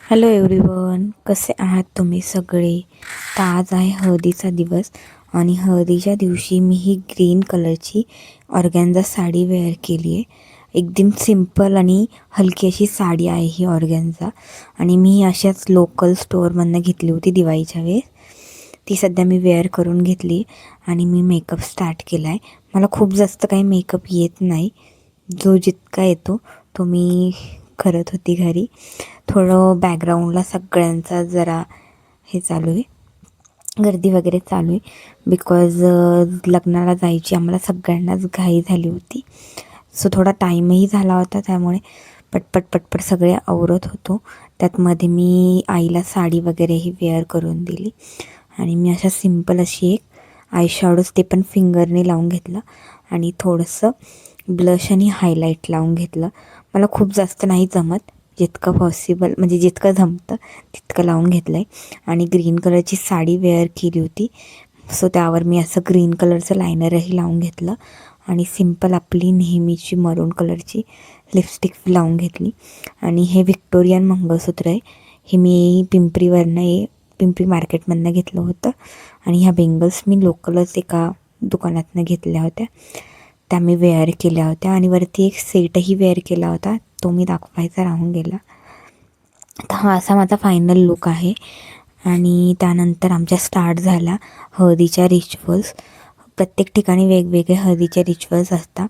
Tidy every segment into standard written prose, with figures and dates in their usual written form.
Hello everyone, कसे आहात तुम्ही सगळे? तर आज आहे हळदीचा दिवस आणि हळदीच्या दिवशी मी ही ग्रीन कलरची ऑर्गॅन्झा साडी वेअर केली आहे. एकदम सिंपल आणि हलकी अशी साडी आहे ही ऑर्गॅन्झा आणि मी ही अशाच लोकल स्टोअरमधनं घेतली होती दिवाळीच्या वेळेस. ती सध्या मी वेअर करून घेतली आणि मी मेकअप स्टार्ट केला आहे. मला खूप जास्त काही मेकअप येत नाही, जो जितका येतो तो मी करत होती घरी. थोडं बॅकग्राऊंडला सगळ्यांचा जरा हे चालू आहे, गर्दी वगैरे चालू आहे, बिकॉज लग्नाला जायची आम्हाला सगळ्यांनाच घाई झाली होती. सो थोडा टाईमही झाला होता, त्यामुळे पटपट पटपट सगळे आवरत होतो. त्यातमध्ये मी आईला साडी वगैरेही वेअर करून दिली आणि मी अशा सिंपल अशी एक आय शॅडोज, ते पण फिंगरने लावून घेतलं आणि थोडंसं ब्लश आणि हायलाईट लावून घेतलं. मला खूप जास्त नाही जमत, जितकं पॉसिबल म्हणजे जितकं जमतं तितकं लावून घेतलं आहे. आणि ग्रीन कलरची साडी वेअर केली होती, सो त्यावर मी असं ग्रीन कलरचं लायनरही लावून घेतलं आणि सिंपल आपली नेहमीची मरून कलरची लिपस्टिक लावून घेतली. आणि हे व्हिक्टोरियन मंगळसूत्र आहे, हे मी पिंपरी मार्केटमधनं घेतलं होतं. आणि ह्या बेंगल्स मी लोकलच एका दुकानातनं घेतल्या होत्या, त्या मी वेअर केल्या होत्या. आणि वरती एक सेटही वेअर केला होता, तो मी दाखवायचा राहून गेला. तर हा असा माझा फायनल लुक आहे. आणि त्यानंतर आमच्या स्टार्ट झाला हळदीच्या रिच्युअल्स. प्रत्येक ठिकाणी वेगवेगळे हळदीचे रिच्युअल्स असतात.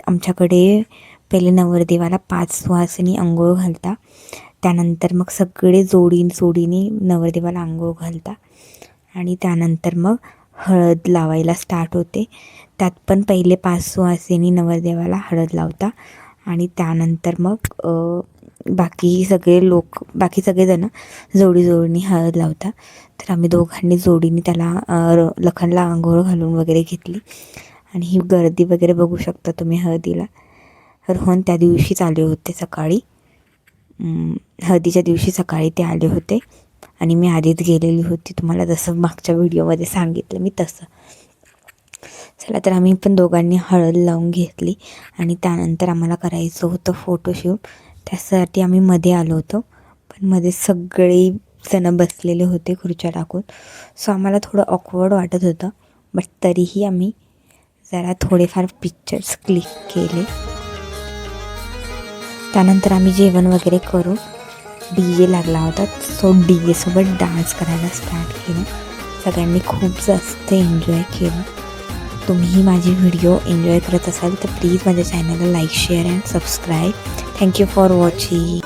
आमच्याकडे पहिले नवरदेवाला 5 सुवासिनी अंघोळ घालतात, त्यानंतर मग सगळे जोडीने नवरदेवाला अंघोळ घालतात आणि त्यानंतर मग हळद लावायला स्टार्ट होते. त्यात पण पहिले 5 सुवासिनी नवरदेवाला हळद लावता आणि त्यानंतर मग बाकी सगळेजणं जोडीने हळद लावतात. तर आम्ही दोघांनी जोडीने त्याला लखनला आंघोळ घालून वगैरे घेतली. आणि ही गर्दी वगैरे बघू शकता तुम्ही हळदीला. रोहन त्या दिवशीच आले होते सकाळी, हळदीच्या दिवशी सकाळी ते आले होते आणि मी आधीच गेलेली होती, तुम्हाला जसं मागच्या व्हिडिओमध्ये सांगितलं मी तसं. चला, तर आम्ही पण दोघांनी हळद लावून घेतली आणि त्यानंतर आम्हाला करायचं होतं फोटोशूट. त्यासाठी आम्ही मध्ये आलो होतो, पण मध्ये सगळे जणं बसलेले होते खुर्च्या टाकून, सो आम्हाला थोडं ऑकवर्ड वाटत होतं. बट तरीही आम्ही जरा थोडेफार पिक्चर्स क्लिक केले. त्यानंतर आम्ही जेवण वगैरे करून DJ लागला होता, सो DJ सोबत डान्स करायला स्टार्ट केलं. सगळ्यांनी खूप जास्त एन्जॉय केलं. तुम्हीही माझी व्हिडिओ एन्जॉय करत असाल तर प्लीज माझ्या चॅनलला like, share and subscribe. Thank you for watching.